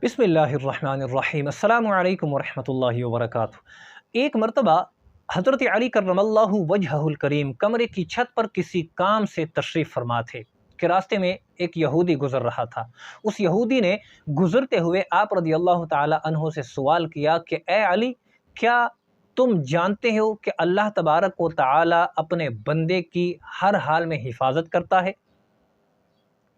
بسم اللہ الرحمن الرحیم۔ السلام علیکم ورحمۃ اللہ وبرکاتہ۔ ایک مرتبہ حضرت علی کرم اللہ وجہہ الکریم کمرے کی چھت پر کسی کام سے تشریف فرما تھے کہ راستے میں ایک یہودی گزر رہا تھا۔ اس یہودی نے گزرتے ہوئے آپ رضی اللہ تعالی عنہ سے سوال کیا کہ اے علی، کیا تم جانتے ہو کہ اللہ تبارک و تعالی اپنے بندے کی ہر حال میں حفاظت کرتا ہے؟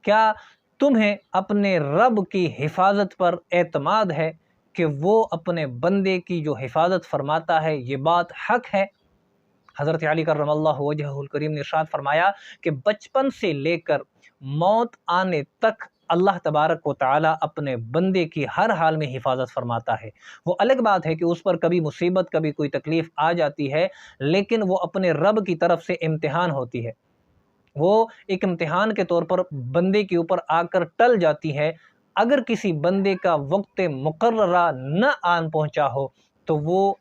کیا تمہیں اپنے رب کی حفاظت پر اعتماد ہے کہ وہ اپنے بندے کی جو حفاظت فرماتا ہے یہ بات حق ہے؟ حضرت علی کرم اللہ وجہہ الکریم نے ارشاد فرمایا کہ بچپن سے لے کر موت آنے تک اللہ تبارک و تعالیٰ اپنے بندے کی ہر حال میں حفاظت فرماتا ہے۔ وہ الگ بات ہے کہ اس پر کبھی مصیبت کبھی کوئی تکلیف آ جاتی ہے، لیکن وہ اپنے رب کی طرف سے امتحان ہوتی ہے، وہ ایک امتحان کے طور پر بندے کے اوپر آ کر ٹل جاتی ہے۔ اگر کسی بندے کا وقت مقررہ نہ آن پہنچا ہو تو وہ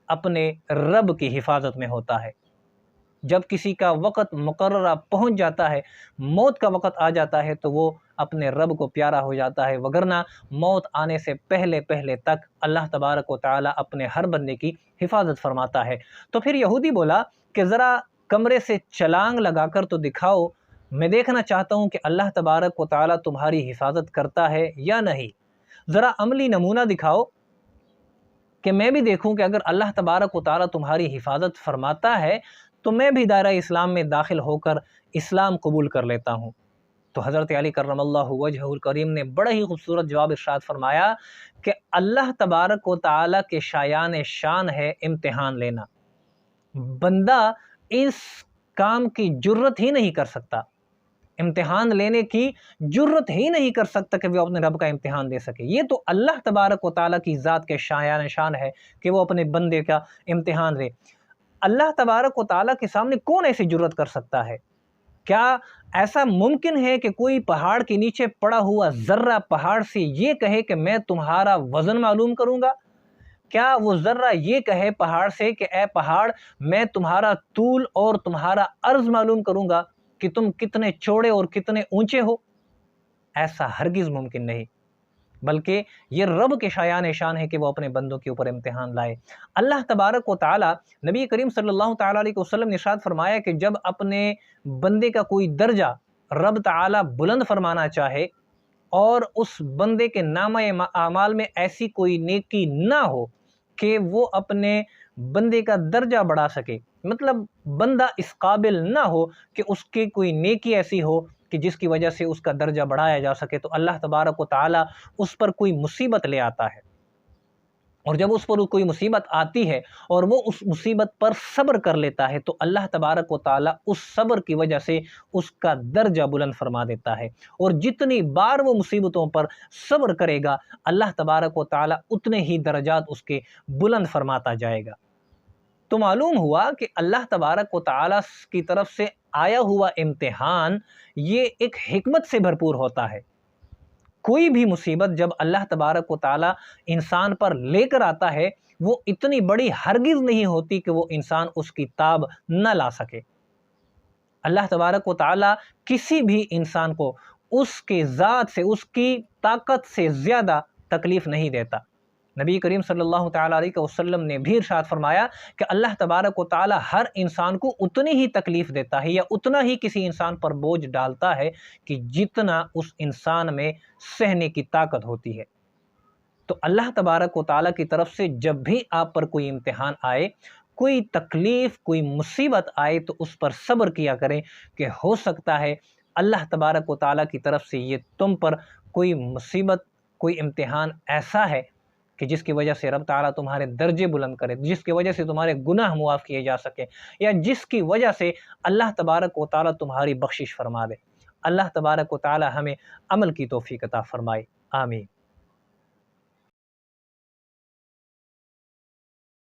اپنے رب کی حفاظت میں ہوتا ہے۔ جب کسی کا وقت مقررہ پہنچ جاتا ہے، موت کا وقت آ جاتا ہے، تو وہ اپنے رب کو پیارا ہو جاتا ہے، وگرنہ موت آنے سے پہلے تک اللہ تبارک و تعالیٰ اپنے ہر بندے کی حفاظت فرماتا ہے۔ تو پھر یہودی بولا کہ ذرا کمرے سے چھلانگ لگا کر تو دکھاؤ، میں دیکھنا چاہتا ہوں کہ اللہ تبارک و تعالیٰ تمہاری حفاظت کرتا ہے یا نہیں۔ ذرا عملی نمونہ دکھاؤ کہ میں بھی دیکھوں کہ اگر اللہ تبارک و تعالیٰ تمہاری حفاظت فرماتا ہے تو میں بھی دائرہ اسلام میں داخل ہو کر اسلام قبول کر لیتا ہوں۔ تو حضرت علی کرم اللہ وجہہ الکریم نے بڑا ہی خوبصورت جواب ارشاد فرمایا کہ اللہ تبارک و تعالیٰ کے شایان شان ہے امتحان لینا۔ بندہ اس کام کی جرت ہی نہیں کر سکتا، امتحان لینے کی جرت ہی نہیں کر سکتا کہ وہ اپنے رب کا امتحان دے سکے۔ یہ تو اللہ تبارک و تعالیٰ کی ذات کے شایان شان ہے کہ وہ اپنے بندے کا امتحان لے۔ اللہ تبارک و تعالیٰ کے سامنے کون ایسی جرت کر سکتا ہے؟ کیا ایسا ممکن ہے کہ کوئی پہاڑ کے نیچے پڑا ہوا ذرہ پہاڑ سے یہ کہے کہ میں تمہارا وزن معلوم کروں گا؟ کیا وہ ذرہ یہ کہے پہاڑ سے کہ اے پہاڑ، میں تمہارا طول اور تمہارا عرض معلوم کروں گا کہ تم کتنے چوڑے اور کتنے اونچے ہو؟ ایسا ہرگز ممکن نہیں، بلکہ یہ رب کے شایان شان ہے کہ وہ اپنے بندوں کے اوپر امتحان لائے۔ اللہ تبارک و تعالیٰ، نبی کریم صلی اللہ تعالیٰ علیہ وسلم نے ارشاد فرمایا کہ جب اپنے بندے کا کوئی درجہ رب تعالیٰ بلند فرمانا چاہے اور اس بندے کے نامہ اعمال میں ایسی کوئی نیکی نہ ہو کہ وہ اپنے بندے کا درجہ بڑھا سکے، مطلب بندہ اس قابل نہ ہو کہ اس کی کوئی نیکی ایسی ہو کہ جس کی وجہ سے اس کا درجہ بڑھایا جا سکے، تو اللہ تبارک و تعالیٰ اس پر کوئی مصیبت لے آتا ہے، اور جب اس پر کوئی مصیبت آتی ہے اور وہ اس مصیبت پر صبر کر لیتا ہے تو اللہ تبارک و تعالیٰ اس صبر کی وجہ سے اس کا درجہ بلند فرما دیتا ہے، اور جتنی بار وہ مصیبتوں پر صبر کرے گا اللہ تبارک و تعالیٰ اتنے ہی درجات اس کے بلند فرماتا جائے گا۔ تو معلوم ہوا کہ اللہ تبارک و تعالیٰ کی طرف سے آیا ہوا امتحان یہ ایک حکمت سے بھرپور ہوتا ہے۔ کوئی بھی مصیبت جب اللہ تبارک و تعالیٰ انسان پر لے کر آتا ہے وہ اتنی بڑی ہرگز نہیں ہوتی کہ وہ انسان اس کی تاب نہ لا سکے۔ اللہ تبارک و تعالیٰ کسی بھی انسان کو اس کے ذات سے، اس کی طاقت سے زیادہ تکلیف نہیں دیتا۔ نبی کریم صلی اللہ تعالیٰ علیہ وسلم نے بھی ارشاد فرمایا کہ اللہ تبارک و تعالیٰ ہر انسان کو اتنی ہی تکلیف دیتا ہے یا اتنا ہی کسی انسان پر بوجھ ڈالتا ہے کہ جتنا اس انسان میں سہنے کی طاقت ہوتی ہے۔ تو اللہ تبارک و تعالیٰ کی طرف سے جب بھی آپ پر کوئی امتحان آئے، کوئی تکلیف، کوئی مصیبت آئے تو اس پر صبر کیا کریں کہ ہو سکتا ہے اللہ تبارک و تعالیٰ کی طرف سے یہ تم پر کوئی مصیبت، کوئی امتحان ایسا ہے کہ جس کی وجہ سے رب تعالیٰ تمہارے درجے بلند کرے، جس کی وجہ سے تمہارے گناہ معاف کیے جا سکیں، یا جس کی وجہ سے اللہ تبارک و تعالیٰ تمہاری بخشش فرما دے۔ اللہ تبارک و تعالیٰ ہمیں عمل کی توفیق عطا فرمائے، آمین۔